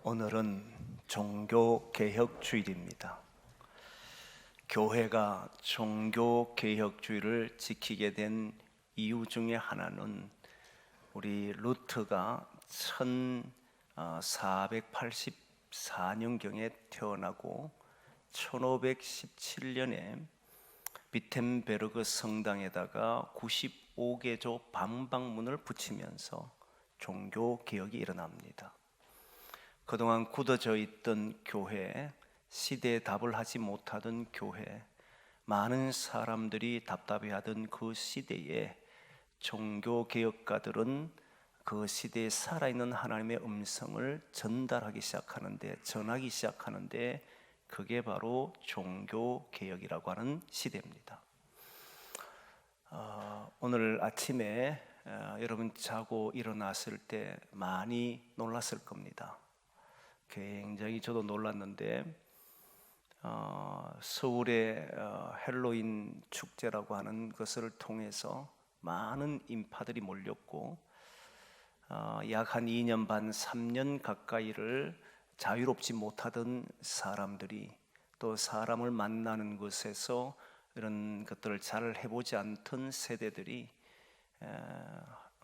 오늘은 종교개혁주일입니다. 교회가 종교개혁주의를 지키게 된 이유 중에 하나는 우리 루터가 1484년경에 태어나고 1517년에 비텐베르그 성당에다가 95개조 방방문을 붙이면서 종교개혁이 일어납니다. 그동안 굳어져 있던 교회, 시대에 답을 하지 못하던 교회, 많은 사람들이 답답해하던 그 시대에 종교개혁가들은 그 시대에 살아있는 하나님의 음성을 전달하기 시작하는데, 전하기 시작하는데, 그게 바로 종교개혁이라고 하는 시대입니다. 오늘 아침에 여러분 자고 일어났을 때 많이 놀랐을 겁니다. 굉장히 저도 놀랐는데 서울의 헬로윈 축제라고 하는 것을 통해서 많은 인파들이 몰렸고 약 한 2년 반, 3년 가까이를 자유롭지 못하던 사람들이 또 사람을 만나는 것에서 이런 것들을 잘 해보지 않던 세대들이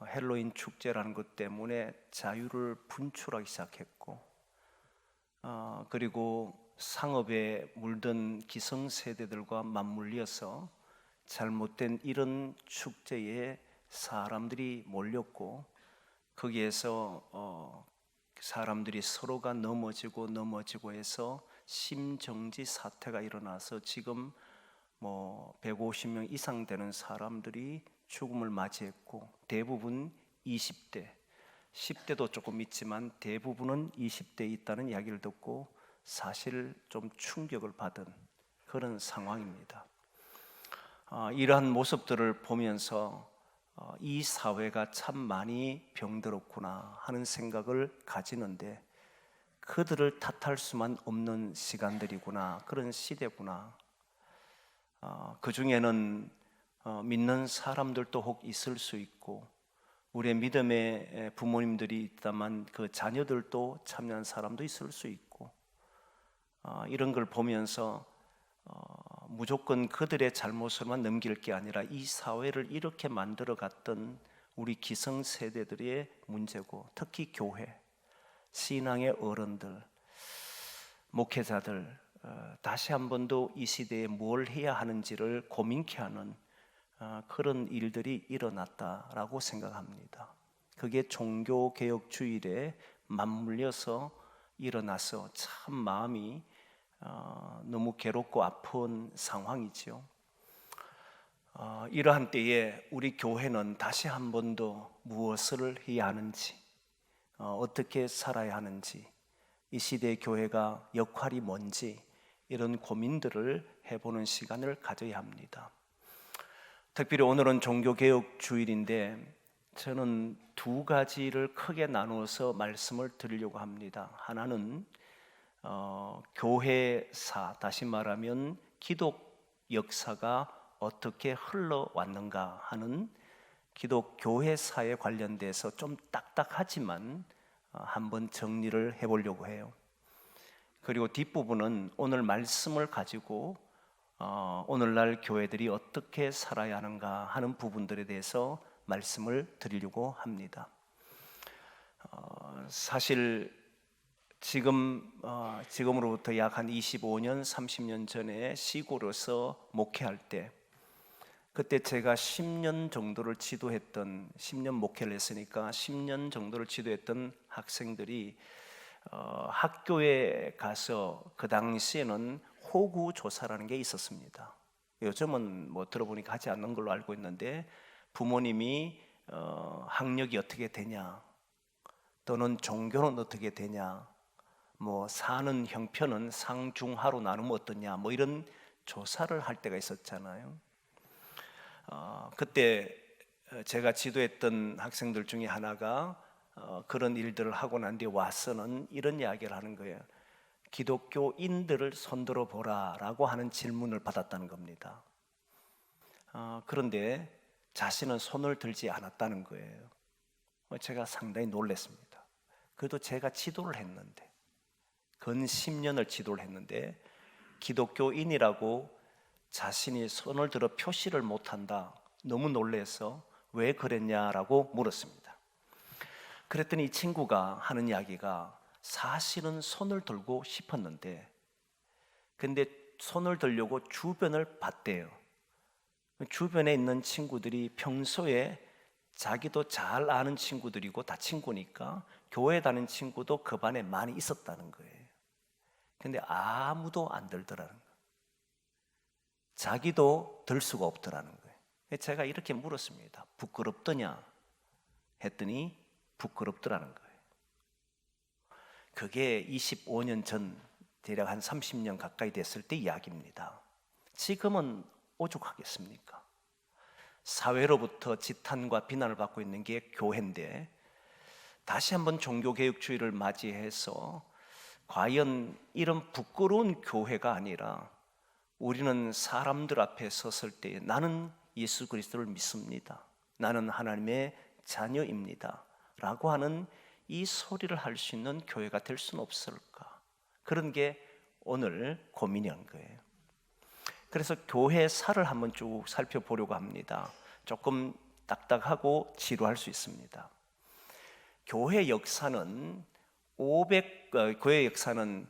헬로윈 축제라는 것 때문에 자유를 분출하기 시작했고 그리고 상업에 물든 기성세대들과 맞물려서 잘못된 이런 축제에 사람들이 몰렸고 거기에서 사람들이 서로가 넘어지고 해서 심정지 사태가 일어나서 지금 150명 이상 되는 사람들이 죽음을 맞이했고 대부분 20대 10대도 조금 있지만 대부분은 20대에 있다는 이야기를 듣고 사실 좀 충격을 받은 그런 상황입니다. 이러한 모습들을 보면서 이 사회가 참 많이 병들었구나 하는 생각을 가지는데 그들을 탓할 수만 없는 시간들이구나, 그런 시대구나. 그 중에는 믿는 사람들도 혹 있을 수 있고 우리의 믿음의 부모님들이 있다만 그 자녀들도 참여한 사람도 있을 수 있고 이런 걸 보면서 무조건 그들의 잘못을만 넘길 게 아니라 이 사회를 이렇게 만들어 갔던 우리 기성세대들의 문제고 특히 교회, 신앙의 어른들, 목회자들 다시 한 번 더 이 시대에 뭘 해야 하는지를 고민케 하는 그런 일들이 일어났다라고 생각합니다. 그게 종교개혁주일에 맞물려서 일어나서 참 마음이 너무 괴롭고 아픈 상황이죠. 이러한 때에 우리 교회는 다시 한 번 더 무엇을 해야 하는지, 어떻게 살아야 하는지, 이 시대의 교회가 역할이 뭔지 이런 고민들을 해보는 시간을 가져야 합니다. 특별히 오늘은 종교개혁 주일인데 저는 두 가지를 크게 나누어서 말씀을 드리려고 합니다. 하나는 교회사, 다시 말하면 기독 역사가 어떻게 흘러왔는가 하는 기독 교회사에 관련돼서 좀 딱딱하지만 한번 정리를 해보려고 해요. 그리고 뒷부분은 오늘 말씀을 가지고 오늘날 교회들이 어떻게 살아야 하는가 하는 부분들에 대해서 말씀을 드리려고 합니다. 사실 지금으로부터 약 한 25년, 30년 전에 시골에서 목회할 때 그때 제가 10년 정도를 지도했던 10년 목회를 했으니까 10년 정도를 지도했던 학생들이 학교에 가서 그 당시에는 호구 조사라는 게 있었습니다. 요즘은 들어보니까 하지 않는 걸로 알고 있는데 부모님이 학력이 어떻게 되냐, 또는 종교는 어떻게 되냐, 사는 형편은 상중하로 나누면 어떠냐, 이런 조사를 할 때가 있었잖아요. 그때 제가 지도했던 학생들 중에 하나가 그런 일들을 하고 난 뒤에 와서는 이런 이야기를 하는 거예요. 기독교인들을 손들어 보라 라고 하는 질문을 받았다는 겁니다. 그런데 자신은 손을 들지 않았다는 거예요. 제가 상당히 놀랐습니다. 그래도 제가 지도를 했는데 근 10년을 지도를 했는데 기독교인이라고 자신이 손을 들어 표시를 못한다. 너무 놀라서 왜 그랬냐라고 물었습니다. 그랬더니 이 친구가 하는 이야기가 사실은 손을 들고 싶었는데 근데 손을 들려고 주변을 봤대요. 주변에 있는 친구들이 평소에 자기도 잘 아는 친구들이고 다 친구니까 교회 다니는 친구도 그 반에 많이 있었다는 거예요. 근데 아무도 안 들더라는 거예요. 자기도 들 수가 없더라는 거예요. 제가 이렇게 물었습니다. 부끄럽더냐? 했더니 부끄럽더라는 거예요. 그게 25년 전, 대략 한 30년 가까이 됐을 때 이야기입니다. 지금은 오죽하겠습니까? 사회로부터 지탄과 비난을 받고 있는 게 교회인데 다시 한번 종교개혁주의를 맞이해서 과연 이런 부끄러운 교회가 아니라 우리는 사람들 앞에 섰을 때 나는 예수 그리스도를 믿습니다. 나는 하나님의 자녀입니다. 라고 하는 이 소리를 할 수 있는 교회가 될 수는 없을까? 그런 게 오늘 고민인 거예요. 그래서 교회 살을 한번 쭉 살펴보려고 합니다. 조금 딱딱하고 지루할 수 있습니다. 교회 역사는 교회 역사는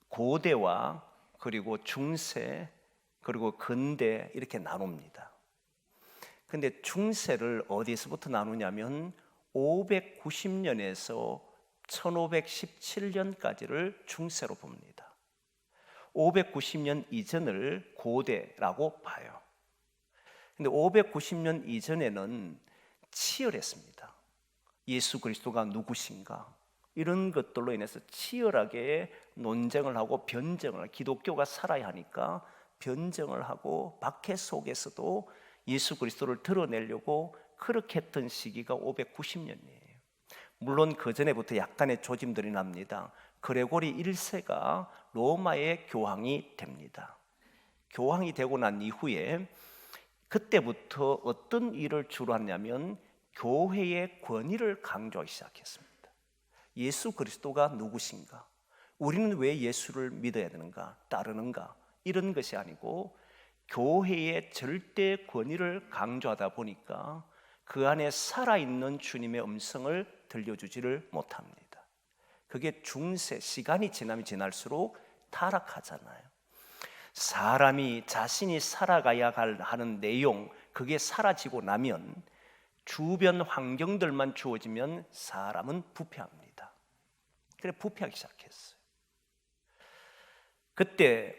고대와 그리고 중세 그리고 근대 이렇게 나눕니다. 근데 중세를 어디서부터 나누냐면 590년에서 1517년까지를 중세로 봅니다. 590년 이전을 고대라고 봐요. 근데 590년 이전에는 치열했습니다. 예수 그리스도가 누구신가? 이런 것들로 인해서 치열하게 논쟁을 하고 변정을, 기독교가 살아야 하니까 변정을 하고 박해 속에서도 예수 그리스도를 드러내려고 그렇게 했던 시기가 590년이에요. 물론 그 전에부터 약간의 조짐들이 납니다. 그레고리 1세가 로마의 교황이 됩니다. 교황이 되고 난 이후에 그때부터 어떤 일을 주로 하냐면 교회의 권위를 강조하기 시작했습니다. 예수 그리스도가 누구신가? 우리는 왜 예수를 믿어야 되는가? 따르는가? 이런 것이 아니고 교회의 절대 권위를 강조하다 보니까 그 안에 살아있는 주님의 음성을 들려주지를 못합니다. 그게 중세, 시간이 지나면 지날수록 타락하잖아요. 사람이 자신이 살아가야 하는 내용, 그게 사라지고 나면 주변 환경들만 주어지면 사람은 부패합니다. 그래 부패하기 시작했어요. 그때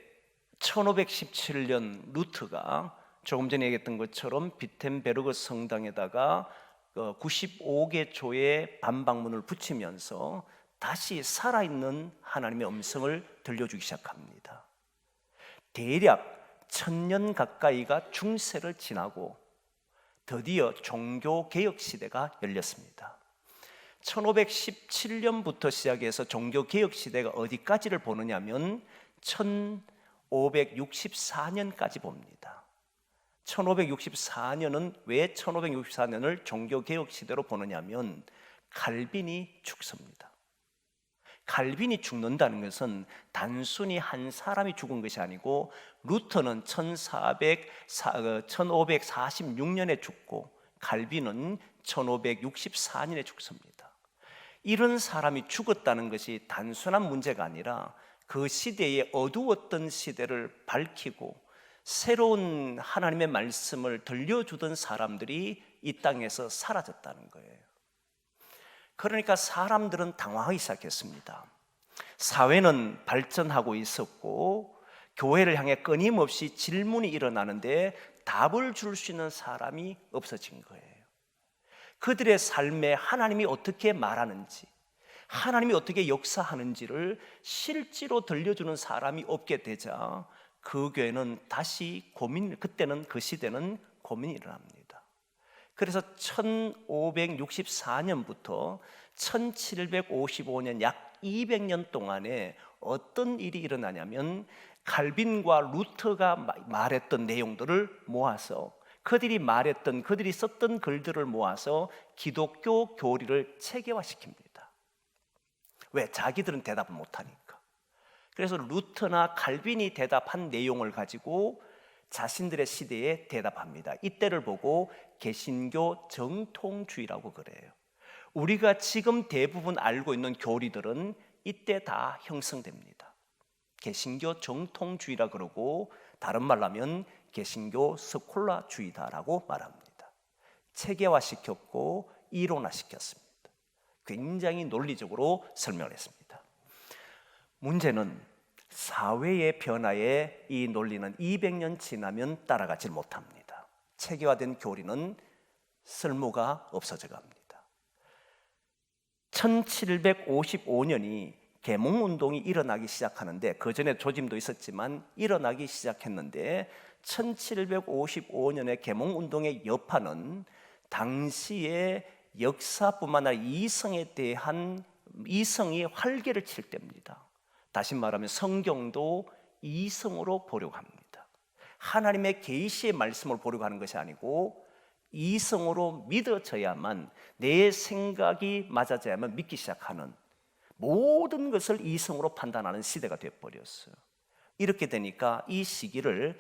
1517년 루트가 조금 전에 얘기했던 것처럼 비텐베르그 성당에다가 95개 조의 반박문을 붙이면서 다시 살아있는 하나님의 음성을 들려주기 시작합니다. 대략 1000년 가까이가 중세를 지나고 드디어 종교개혁 시대가 열렸습니다. 1517년부터 시작해서 종교개혁 시대가 어디까지를 보느냐면 1564년까지 봅니다. 1564년은 왜 1564년을 종교개혁 시대로 보느냐면 칼빈이 죽습니다. 칼빈이 죽는다는 것은 단순히 한 사람이 죽은 것이 아니고 루터는 1546년에 죽고 칼빈은 1564년에 죽습니다. 이런 사람이 죽었다는 것이 단순한 문제가 아니라 그 시대의 어두웠던 시대를 밝히고 새로운 하나님의 말씀을 들려주던 사람들이 이 땅에서 사라졌다는 거예요. 그러니까 사람들은 당황하기 시작했습니다. 사회는 발전하고 있었고 교회를 향해 끊임없이 질문이 일어나는데 답을 줄 수 있는 사람이 없어진 거예요. 그들의 삶에 하나님이 어떻게 말하는지, 하나님이 어떻게 역사하는지를 실제로 들려주는 사람이 없게 되자 그 교회는 다시 그때는 그 시대는 고민이 일어납니다. 그래서 1564년부터 1755년 약 200년 동안에 어떤 일이 일어나냐면 칼빈과 루터가 말했던 내용들을 모아서 그들이 썼던 글들을 모아서 기독교 교리를 체계화시킵니다. 왜? 자기들은 대답을 못하니까. 그래서 루터나 칼빈이 대답한 내용을 가지고 자신들의 시대에 대답합니다. 이때를 보고 개신교 정통주의라고 그래요. 우리가 지금 대부분 알고 있는 교리들은 이때 다 형성됩니다. 개신교 정통주의라 그러고, 다른 말로 하면 개신교 스콜라주의다라고 말합니다. 체계화시켰고 이론화시켰습니다. 굉장히 논리적으로 설명을 했습니다. 문제는 사회의 변화에 이 논리는 200년 지나면 따라가지 못합니다. 체계화된 교리는 쓸모가 없어져 갑니다. 1755년이 계몽운동이 일어나기 시작하는데, 그 전에 조짐도 있었지만 일어나기 시작했는데, 1755년의 계몽운동의 여파는 당시의 역사뿐만 아니라 이성이 활개를 칠 때입니다. 다시 말하면 성경도 이성으로 보려고 합니다. 하나님의 계시의 말씀을 보려고 하는 것이 아니고 이성으로 믿어져야만, 내 생각이 맞아져야만 믿기 시작하는, 모든 것을 이성으로 판단하는 시대가 되어버렸어요. 이렇게 되니까 이 시기를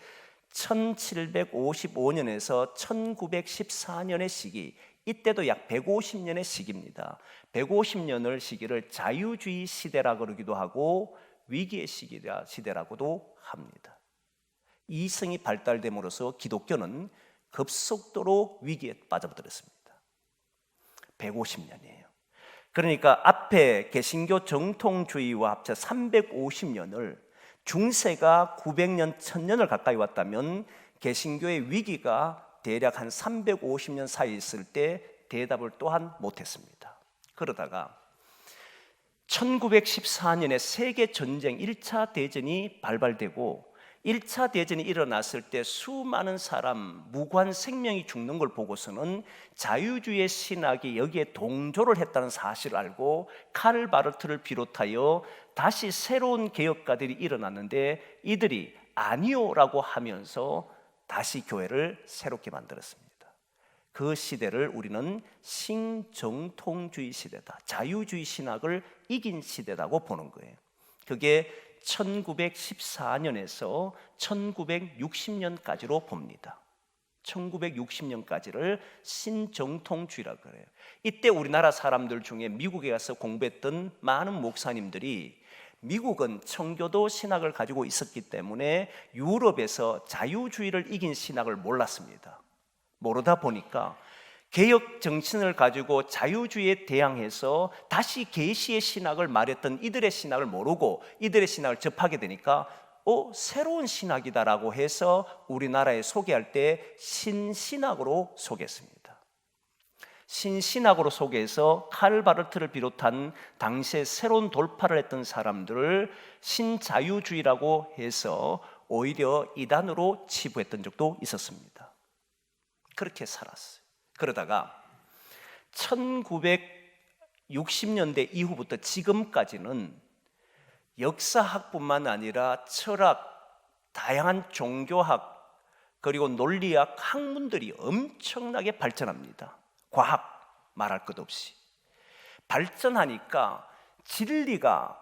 1755년에서 1914년의 시기, 이때도 약 150년의 시기입니다. 150년을 시기를 자유주의 시대라 그러기도 하고 위기의 시대라고도 합니다. 이성이 발달됨으로써 기독교는 급속도로 위기에 빠져들었습니다. 150년이에요. 그러니까 앞에 개신교 정통주의와 합쳐 350년을, 중세가 900년, 1000년을 가까이 왔다면 개신교의 위기가 대략 한 350년 사이에 있을 때 대답을 또한 못했습니다. 그러다가 1914년에 세계전쟁 1차 대전이 발발되고, 1차 대전이 일어났을 때 수많은 사람, 무고한 생명이 죽는 걸 보고서는 자유주의 신학이 여기에 동조를 했다는 사실을 알고 카를 바르트를 비롯하여 다시 새로운 개혁가들이 일어났는데, 이들이 아니오라고 하면서 다시 교회를 새롭게 만들었습니다. 그 시대를 우리는 신정통주의 시대다, 자유주의 신학을 이긴 시대라고 보는 거예요. 그게 1914년에서 1960년까지로 봅니다. 1960년까지를 신정통주의라고 그래요. 이때 우리나라 사람들 중에 미국에 가서 공부했던 많은 목사님들이, 미국은 청교도 신학을 가지고 있었기 때문에 유럽에서 자유주의를 이긴 신학을 몰랐습니다. 모르다 보니까 개혁 정신을 가지고 자유주의에 대항해서 다시 계시의 신학을 말했던 이들의 신학을 모르고 이들의 신학을 접하게 되니까 새로운 신학이다라고 해서 우리나라에 소개할 때 신신학으로 소개했습니다. 신신학으로 소개해서 카를 바르트를 비롯한 당시에 새로운 돌파를 했던 사람들을 신자유주의라고 해서 오히려 이단으로 치부했던 적도 있었습니다. 그렇게 살았어요. 그러다가 1960년대 이후부터 지금까지는 역사학뿐만 아니라 철학, 다양한 종교학, 그리고 논리학 학문들이 엄청나게 발전합니다. 과학 말할 것 없이 발전하니까 진리가,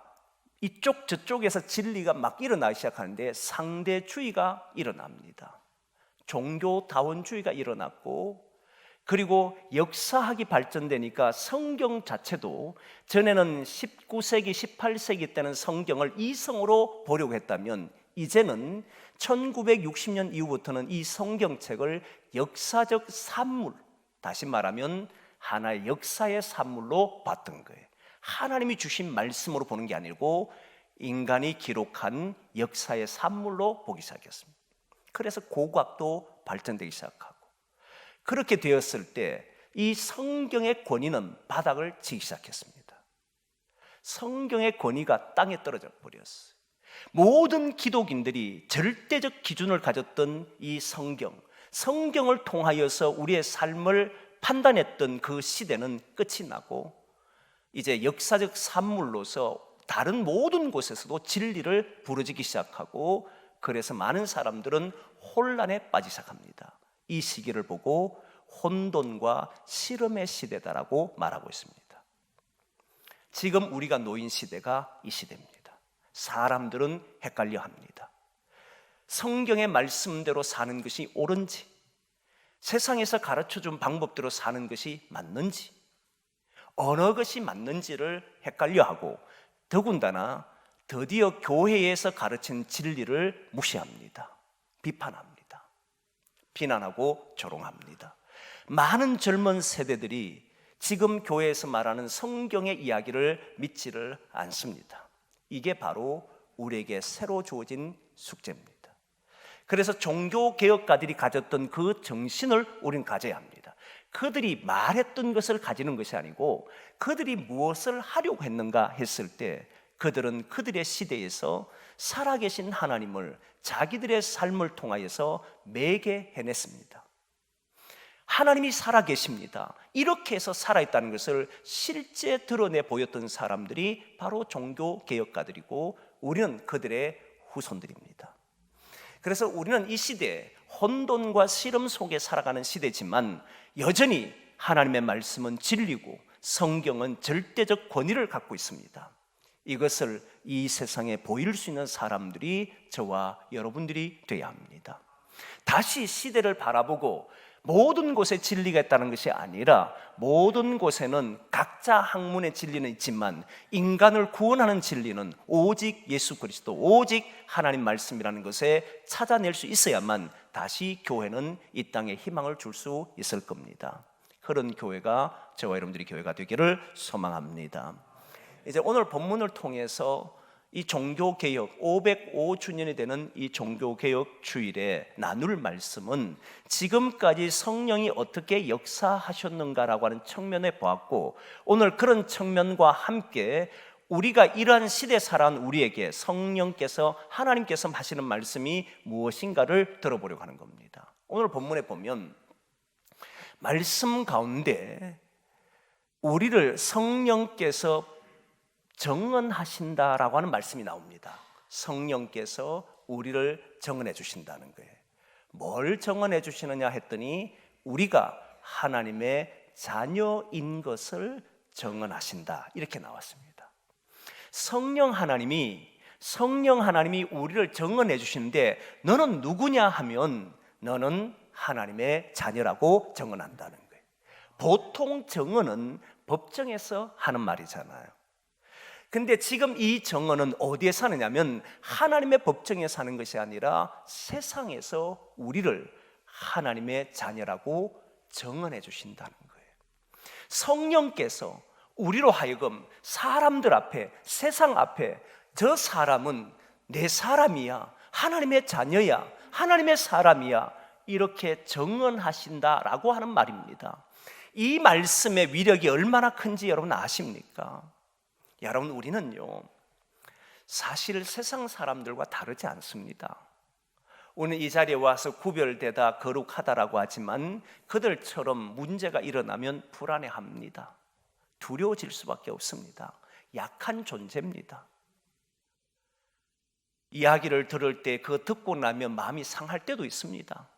이쪽 저쪽에서 진리가 막 일어나기 시작하는데 상대주의가 일어납니다. 종교다원주의가 일어났고, 그리고 역사학이 발전되니까 성경 자체도, 전에는 19세기, 18세기 때는 성경을 이성으로 보려고 했다면 이제는 1960년 이후부터는 이 성경책을 역사적 산물, 다시 말하면 하나의 역사의 산물로 봤던 거예요. 하나님이 주신 말씀으로 보는 게 아니고 인간이 기록한 역사의 산물로 보기 시작했습니다. 그래서 고고학도 발전되기 시작하고, 그렇게 되었을 때 이 성경의 권위는 바닥을 치기 시작했습니다. 성경의 권위가 땅에 떨어져 버렸어요. 모든 기독인들이 절대적 기준을 가졌던 이 성경을 통하여서 우리의 삶을 판단했던 그 시대는 끝이 나고, 이제 역사적 산물로서 다른 모든 곳에서도 진리를 부르짖기 시작하고, 그래서 많은 사람들은 혼란에 빠지기 시작합니다. 이 시기를 보고 혼돈과 실험의 시대다라고 말하고 있습니다. 지금 우리가 놓인 시대가 이 시대입니다. 사람들은 헷갈려 합니다. 성경의 말씀대로 사는 것이 옳은지, 세상에서 가르쳐준 방법대로 사는 것이 맞는지, 어느 것이 맞는지를 헷갈려하고 더군다나 드디어 교회에서 가르친 진리를 무시합니다. 비판합니다. 비난하고 조롱합니다. 많은 젊은 세대들이 지금 교회에서 말하는 성경의 이야기를 믿지를 않습니다. 이게 바로 우리에게 새로 주어진 숙제입니다. 그래서 종교개혁가들이 가졌던 그 정신을 우리는 가져야 합니다. 그들이 말했던 것을 가지는 것이 아니고 그들이 무엇을 하려고 했는가 했을 때 그들은 그들의 시대에서 살아계신 하나님을 자기들의 삶을 통하여서 매개해냈습니다. 하나님이 살아계십니다. 이렇게 해서 살아있다는 것을 실제 드러내 보였던 사람들이 바로 종교개혁가들이고 우리는 그들의 후손들입니다. 그래서 우리는 이 시대에 혼돈과 시름 속에 살아가는 시대지만 여전히 하나님의 말씀은 진리고 성경은 절대적 권위를 갖고 있습니다. 이것을 이 세상에 보일 수 있는 사람들이 저와 여러분들이 되어야 합니다. 다시 시대를 바라보고 모든 곳에 진리가 있다는 것이 아니라 모든 곳에는 각자 학문의 진리는 있지만 인간을 구원하는 진리는 오직 예수 그리스도, 오직 하나님 말씀이라는 것에 찾아낼 수 있어야만 다시 교회는 이 땅에 희망을 줄 수 있을 겁니다. 그런 교회가 저와 여러분들이 교회가 되기를 소망합니다. 이제 오늘 본문을 통해서 이 종교개혁 505주년이 되는 이 종교개혁 주일에 나눌 말씀은 지금까지 성령이 어떻게 역사하셨는가라고 하는 측면에 보았고 오늘 그런 측면과 함께 우리가 이러한 시대 살아온 우리에게 성령께서 하나님께서 하시는 말씀이 무엇인가를 들어보려고 하는 겁니다. 오늘 본문에 보면 말씀 가운데 우리를 성령께서 정언하신다라고 하는 말씀이 나옵니다. 성령께서 우리를 정언해 주신다는 거예요. 뭘 정언해 주시느냐 했더니 우리가 하나님의 자녀인 것을 정언하신다 이렇게 나왔습니다. 성령 하나님이 우리를 정언해 주시는데 너는 누구냐 하면 너는 하나님의 자녀라고 정언한다는 거예요. 보통 정언은 법정에서 하는 말이잖아요. 근데 지금 이 정언은 어디에 사느냐면 하나님의 법정에 사는 것이 아니라 세상에서 우리를 하나님의 자녀라고 정언해 주신다는 거예요. 성령께서 우리로 하여금 사람들 앞에, 세상 앞에 저 사람은 내 사람이야, 하나님의 자녀야, 하나님의 사람이야 이렇게 정언하신다라고 하는 말입니다. 이 말씀의 위력이 얼마나 큰지 여러분 아십니까? 여러분 우리는요 사실 세상 사람들과 다르지 않습니다. 오늘 이 자리에 와서 구별되다 거룩하다라고 하지만 그들처럼 문제가 일어나면 불안해합니다. 두려워질 수밖에 없습니다. 약한 존재입니다. 이야기를 들을 때 그거 듣고 나면 마음이 상할 때도 있습니다.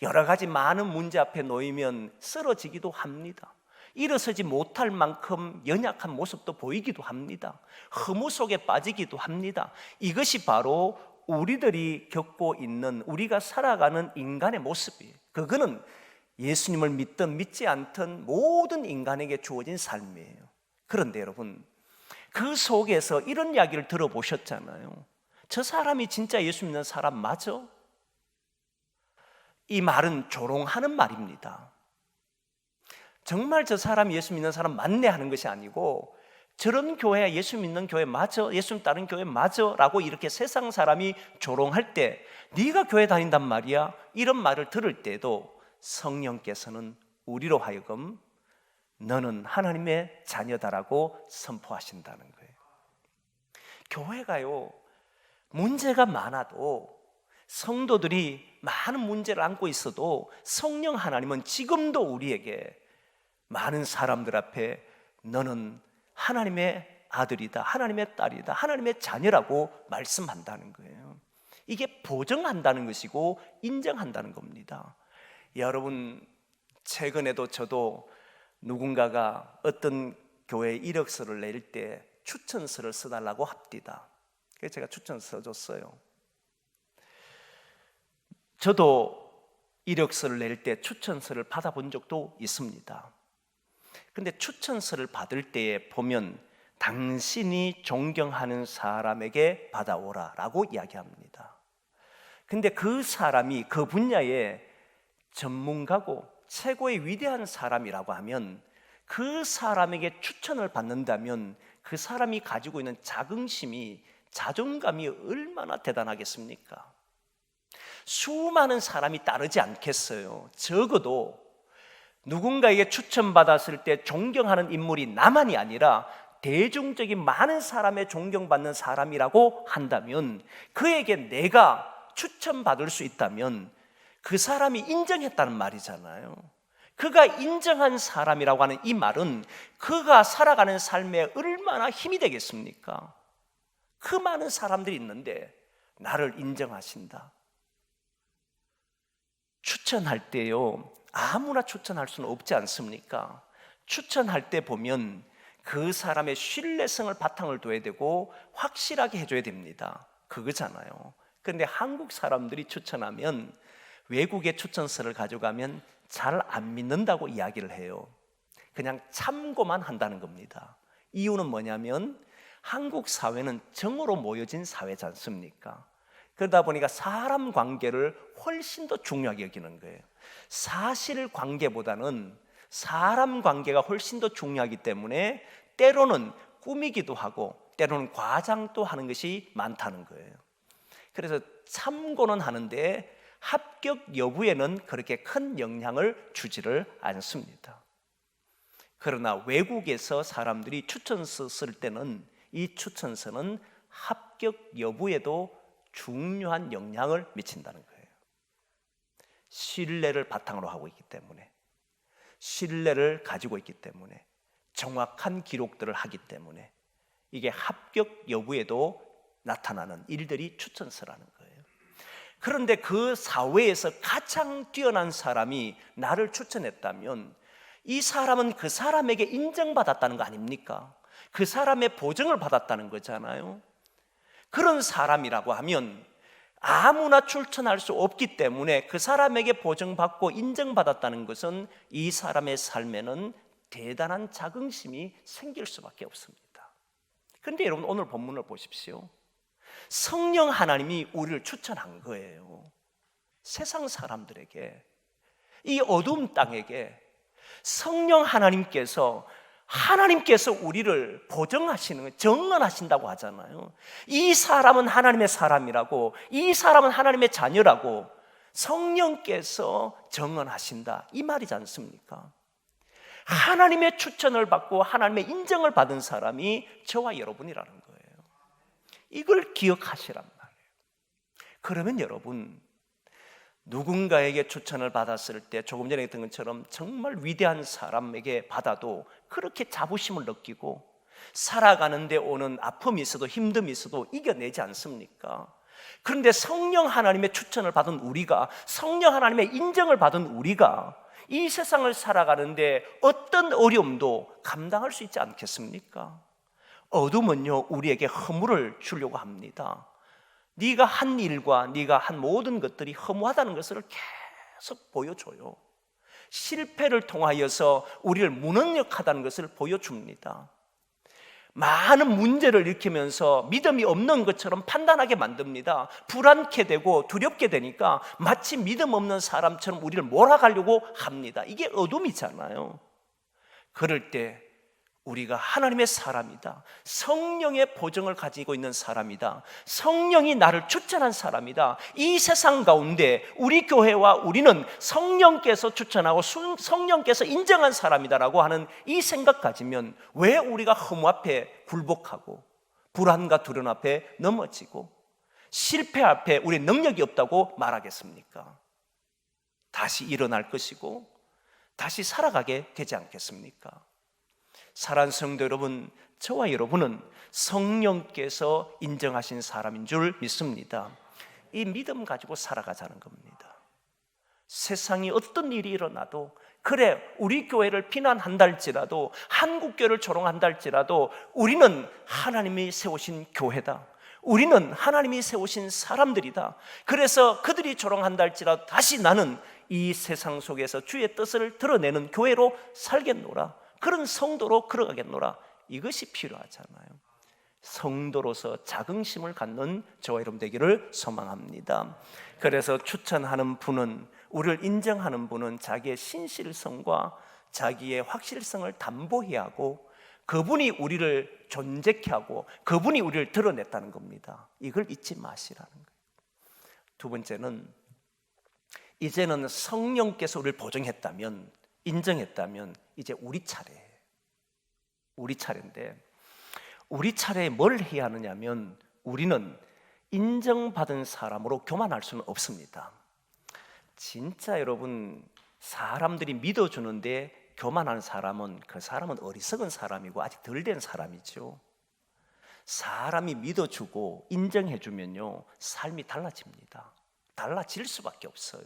여러 가지 많은 문제 앞에 놓이면 쓰러지기도 합니다. 일어서지 못할 만큼 연약한 모습도 보이기도 합니다. 허무 속에 빠지기도 합니다. 이것이 바로 우리들이 겪고 있는 우리가 살아가는 인간의 모습이에요. 그거는 예수님을 믿든 믿지 않든 모든 인간에게 주어진 삶이에요. 그런데 여러분 그 속에서 이런 이야기를 들어보셨잖아요. 저 사람이 진짜 예수 믿는 사람 맞아? 이 말은 조롱하는 말입니다. 정말 저 사람이 예수 믿는 사람 맞네 하는 것이 아니고 저런 교회 예수 믿는 교회 맞아? 예수 따른 교회 맞아? 라고 이렇게 세상 사람이 조롱할 때 네가 교회 다닌단 말이야? 이런 말을 들을 때도 성령께서는 우리로 하여금 너는 하나님의 자녀다라고 선포하신다는 거예요. 교회가요 문제가 많아도 성도들이 많은 문제를 안고 있어도 성령 하나님은 지금도 우리에게 많은 사람들 앞에 너는 하나님의 아들이다, 하나님의 딸이다, 하나님의 자녀라고 말씀한다는 거예요. 이게 보증한다는 것이고 인정한다는 겁니다. 여러분 최근에도 저도 누군가가 어떤 교회 이력서를 낼 때 추천서를 써달라고 합디다. 그래서 제가 추천서 줬어요. 저도 이력서를 낼 때 추천서를 받아본 적도 있습니다. 근데 추천서를 받을 때에 보면 당신이 존경하는 사람에게 받아오라 라고 이야기합니다. 근데 그 사람이 그 분야의 전문가고 최고의 위대한 사람이라고 하면 그 사람에게 추천을 받는다면 그 사람이 가지고 있는 자긍심이, 자존감이 얼마나 대단하겠습니까? 수많은 사람이 따르지 않겠어요. 적어도 누군가에게 추천받았을 때 존경하는 인물이 나만이 아니라 대중적인 많은 사람의 존경받는 사람이라고 한다면, 그에게 내가 추천받을 수 있다면 그 사람이 인정했다는 말이잖아요. 그가 인정한 사람이라고 하는 이 말은 그가 살아가는 삶에 얼마나 힘이 되겠습니까? 그 많은 사람들이 있는데 나를 인정하신다. 추천할 때요, 아무나 추천할 수는 없지 않습니까? 추천할 때 보면 그 사람의 신뢰성을 바탕을 둬야 되고 확실하게 해줘야 됩니다. 그거잖아요. 그런데 한국 사람들이 추천하면, 외국의 추천서를 가져가면 잘 안 믿는다고 이야기를 해요. 그냥 참고만 한다는 겁니다. 이유는 뭐냐면 한국 사회는 정으로 모여진 사회지 않습니까? 그러다 보니까 사람 관계를 훨씬 더 중요하게 여기는 거예요. 사실관계보다는 사람 관계가 훨씬 더 중요하기 때문에 때로는 꾸미기도 하고 때로는 과장도 하는 것이 많다는 거예요. 그래서 참고는 하는데 합격 여부에는 그렇게 큰 영향을 주지를 않습니다. 그러나 외국에서 사람들이 추천서 쓸 때는 이 추천서는 합격 여부에도 중요한 영향을 미친다는 거예요. 신뢰를 바탕으로 하고 있기 때문에, 신뢰를 가지고 있기 때문에, 정확한 기록들을 하기 때문에 이게 합격 여부에도 나타나는 일들이 추천서라는 거예요. 그런데 그 사회에서 가장 뛰어난 사람이 나를 추천했다면 이 사람은 그 사람에게 인정받았다는 거 아닙니까? 그 사람의 보증을 받았다는 거잖아요. 그런 사람이라고 하면 아무나 추천할 수 없기 때문에 그 사람에게 보증받고 인정받았다는 것은 이 사람의 삶에는 대단한 자긍심이 생길 수밖에 없습니다. 그런데 여러분, 오늘 본문을 보십시오. 성령 하나님이 우리를 추천한 거예요. 세상 사람들에게, 이 어두운 땅에게 성령 하나님께서 우리를 보정하시는, 정언하신다고 하잖아요. 이 사람은 하나님의 사람이라고, 이 사람은 하나님의 자녀라고 성령께서 정언하신다, 이 말이지 않습니까? 하나님의 추천을 받고 하나님의 인정을 받은 사람이 저와 여러분이라는 거예요. 이걸 기억하시란 말이에요. 그러면 여러분, 누군가에게 추천을 받았을 때 조금 전에 했던 것처럼 정말 위대한 사람에게 받아도 그렇게 자부심을 느끼고 살아가는데 오는 아픔이 있어도 힘듦이 있어도 이겨내지 않습니까? 그런데 성령 하나님의 추천을 받은 우리가, 성령 하나님의 인정을 받은 우리가 이 세상을 살아가는데 어떤 어려움도 감당할 수 있지 않겠습니까? 어둠은요, 우리에게 허물을 주려고 합니다. 네가 한 일과 네가 한 모든 것들이 허무하다는 것을 계속 보여줘요. 실패를 통하여서 우리를 무능력하다는 것을 보여줍니다. 많은 문제를 일으키면서 믿음이 없는 것처럼 판단하게 만듭니다. 불안케 되고 두렵게 되니까 마치 믿음 없는 사람처럼 우리를 몰아가려고 합니다. 이게 어둠이잖아요. 그럴 때 우리가 하나님의 사람이다, 성령의 보증을 가지고 있는 사람이다, 성령이 나를 추천한 사람이다, 이 세상 가운데 우리 교회와 우리는 성령께서 추천하고 성령께서 인정한 사람이다라고 하는 이 생각 가지면 왜 우리가 허무 앞에 굴복하고 불안과 두려움 앞에 넘어지고 실패 앞에 우리 능력이 없다고 말하겠습니까? 다시 일어날 것이고 다시 살아가게 되지 않겠습니까? 사랑하는 성도 여러분, 저와 여러분은 성령께서 인정하신 사람인 줄 믿습니다. 이 믿음 가지고 살아가자는 겁니다. 세상이 어떤 일이 일어나도, 그래 우리 교회를 비난한다 할지라도, 한국교회를 조롱한다 할지라도 우리는 하나님이 세우신 교회다, 우리는 하나님이 세우신 사람들이다. 그래서 그들이 조롱한다 할지라도 다시 나는 이 세상 속에서 주의 뜻을 드러내는 교회로 살겠노라. 그런 성도로 걸어가겠노라. 이것이 필요하잖아요. 성도로서 자긍심을 갖는 저와 여러분 되기를 소망합니다. 그래서 추천하는 분은, 우리를 인정하는 분은 자기의 신실성과 자기의 확실성을 담보해야 하고, 그분이 우리를 존재케 하고 그분이 우리를 드러냈다는 겁니다. 이걸 잊지 마시라는 거예요. 두 번째는, 이제는 성령께서 우리를 보증했다면, 인정했다면 이제 우리 차례예요. 우리 차례인데, 우리 차례에 뭘 해야 하느냐면, 우리는 인정받은 사람으로 교만할 수는 없습니다. 진짜 여러분, 사람들이 믿어주는데 교만하는 사람은, 그 사람은 어리석은 사람이고 아직 덜 된 사람이죠. 사람이 믿어주고 인정해주면요, 삶이 달라집니다. 달라질 수밖에 없어요.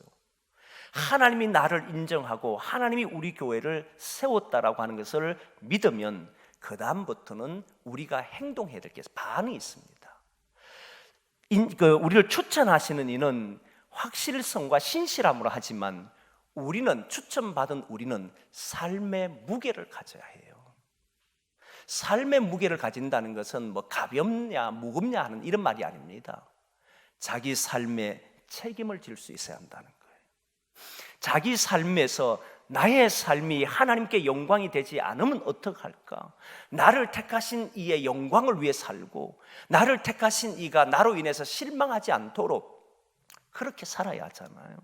하나님이 나를 인정하고 하나님이 우리 교회를 세웠다라고 하는 것을 믿으면 그 다음부터는 우리가 행동해야 될 게 반응이 있습니다. 우리를 추천하시는 이는 확실성과 신실함으로 하지만, 우리는, 추천받은 우리는 삶의 무게를 가져야 해요. 삶의 무게를 가진다는 것은 뭐 가볍냐 무겁냐 하는 이런 말이 아닙니다. 자기 삶에 책임을 질 수 있어야 한다는 거예요. 자기 삶에서 나의 삶이 하나님께 영광이 되지 않으면 어떡할까? 나를 택하신 이의 영광을 위해 살고, 나를 택하신 이가 나로 인해서 실망하지 않도록 그렇게 살아야 하잖아요.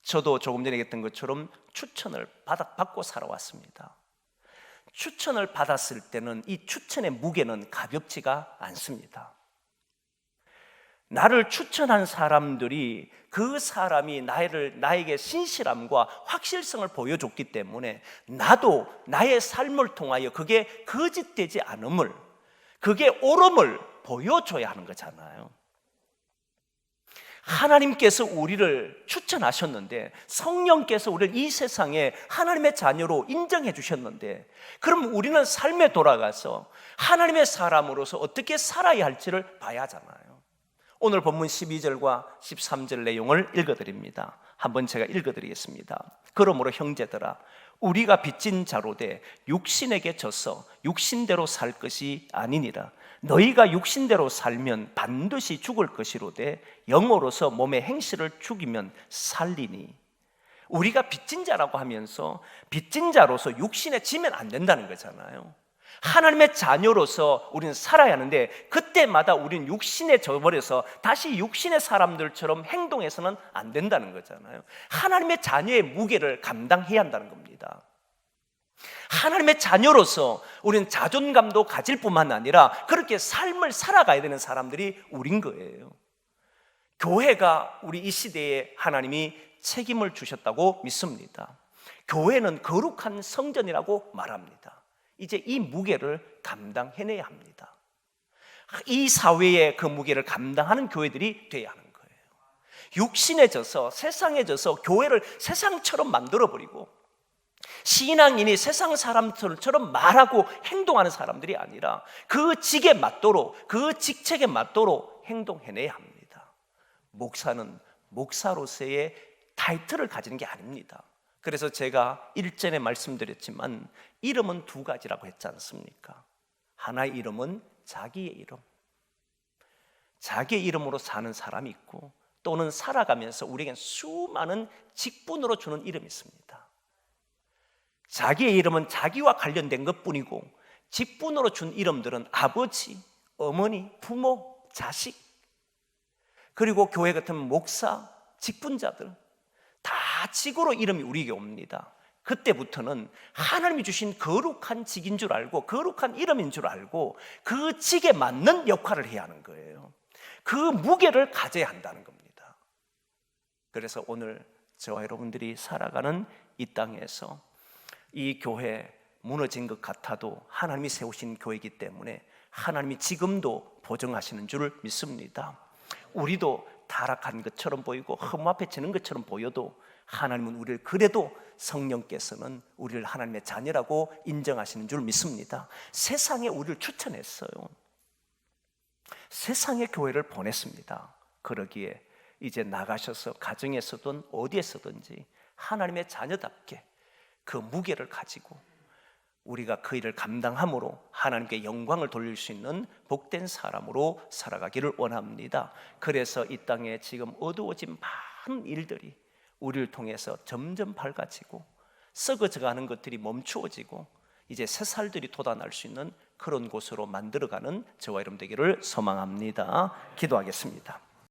저도 조금 전에 얘기했던 것처럼 추천을 받고 살아왔습니다. 추천을 받았을 때는 이 추천의 무게는 가볍지가 않습니다. 나를 추천한 사람들이, 그 사람이 나에게 신실함과 확실성을 보여줬기 때문에 나도 나의 삶을 통하여 그게 거짓되지 않음을, 그게 옳음을 보여줘야 하는 거잖아요. 하나님께서 우리를 추천하셨는데, 성령께서 우리를 이 세상에 하나님의 자녀로 인정해 주셨는데, 그럼 우리는 삶에 돌아가서 하나님의 사람으로서 어떻게 살아야 할지를 봐야 하잖아요. 오늘 본문 12절과 13절 내용을 읽어드립니다. 한번 제가 읽어드리겠습니다. 그러므로 형제들아, 우리가 빚진 자로되 육신에게 져서 육신대로 살 것이 아니니라. 너희가 육신대로 살면 반드시 죽을 것이로되 영으로서 몸의 행실을 죽이면 살리니. 우리가 빚진 자라고 하면서 빚진 자로서 육신에 지면 안 된다는 거잖아요. 하나님의 자녀로서 우리는 살아야 하는데, 그때마다 우리는 육신에 져버려서 다시 육신의 사람들처럼 행동해서는 안 된다는 거잖아요. 하나님의 자녀의 무게를 감당해야 한다는 겁니다. 하나님의 자녀로서 우리는 자존감도 가질 뿐만 아니라 그렇게 삶을 살아가야 되는 사람들이 우린 거예요. 교회가 우리 이 시대에 하나님이 책임을 주셨다고 믿습니다. 교회는 거룩한 성전이라고 말합니다. 이제 이 무게를 감당해내야 합니다. 이 사회의 그 무게를 감당하는 교회들이 돼야 하는 거예요. 육신에 져서, 세상에 져서 교회를 세상처럼 만들어버리고, 신앙인이 세상 사람들처럼 말하고 행동하는 사람들이 아니라 그 직에 맞도록, 그 직책에 맞도록 행동해내야 합니다. 목사는 목사로서의 타이틀을 가지는 게 아닙니다. 그래서 제가 일전에 말씀드렸지만 이름은 두 가지라고 했지 않습니까? 하나의 이름은 자기의 이름, 자기의 이름으로 사는 사람이 있고, 또는 살아가면서 우리에겐 수많은 직분으로 주는 이름이 있습니다. 자기의 이름은 자기와 관련된 것뿐이고, 직분으로 준 이름들은 아버지, 어머니, 부모, 자식, 그리고 교회 같은 목사, 직분자들, 다 직으로 이름이 우리에게 옵니다. 그때부터는 하나님이 주신 거룩한 직인 줄 알고, 거룩한 이름인 줄 알고 그 직에 맞는 역할을 해야 하는 거예요. 그 무게를 가져야 한다는 겁니다. 그래서 오늘 저와 여러분들이 살아가는 이 땅에서 이 교회 무너진 것 같아도 하나님이 세우신 교회이기 때문에 하나님이 지금도 보증하시는 줄 믿습니다. 우리도 타락한 것처럼 보이고 흠합해지는 것처럼 보여도 하나님은 우리를, 그래도 성령께서는 우리를 하나님의 자녀라고 인정하시는 줄 믿습니다. 세상에 우리를 추천했어요. 세상의 교회를 보냈습니다. 그러기에 이제 나가셔서 가정에서든 어디에서든지 하나님의 자녀답게 그 무게를 가지고 우리가 그 일을 감당함으로 하나님께 영광을 돌릴 수 있는 복된 사람으로 살아가기를 원합니다. 그래서 이 땅에 지금 어두워진 많은 일들이 우리를 통해서 점점 밝아지고 썩어져가는 것들이 멈추어지고 이제 새살들이 돋아날 수 있는 그런 곳으로 만들어가는 저와 여러분 되기를 소망합니다. 기도하겠습니다.